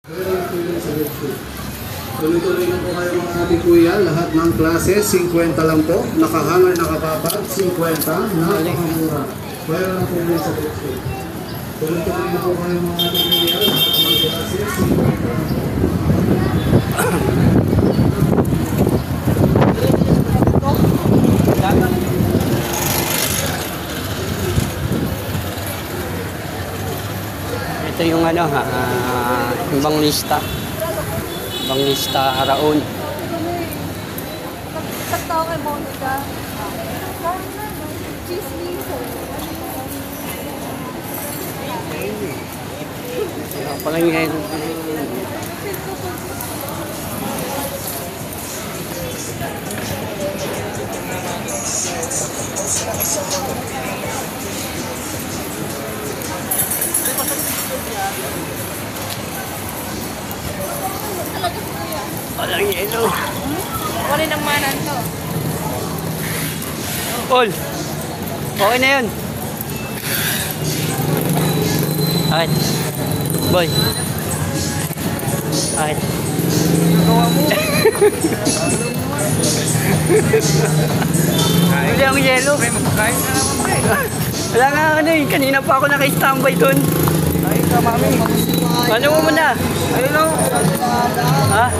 Tuloy-tuloy na po kayo mga ating kuya, lahat ng klase, 50 lang po. Nakahangar, nakapapag, 50, napakamura. Pwede lang po yun sa bookstore. Tuloy-tuloy na po kayo mga ating kuya, lahat ng klase, 50 lang po. Ito yung ano ibang lista Araon. Pagtao kay Monica. Palang yun. Walang yelo. Wala nang manan to. Paul, okay na yun. Alright. Boy. Alright. Gawa mo. Wala ang yelo. Kain na naman pre. Wala nga ano eh. Kanina pa ako naka-standby dun. Kain ka mami. Ano mo muna? Ayun o. Ha?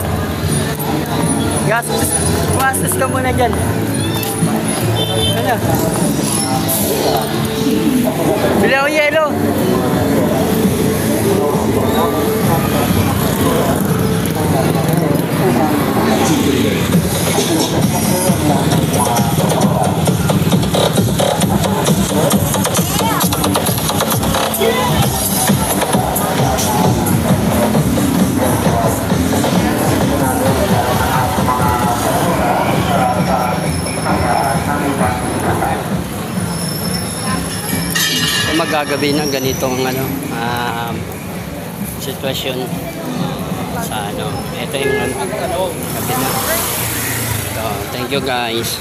Gastos ka muna dyan. Ano? Bili ako yelo. Magagabi na ganitong sitwasyon sa ito yung gabi na. So, thank you guys.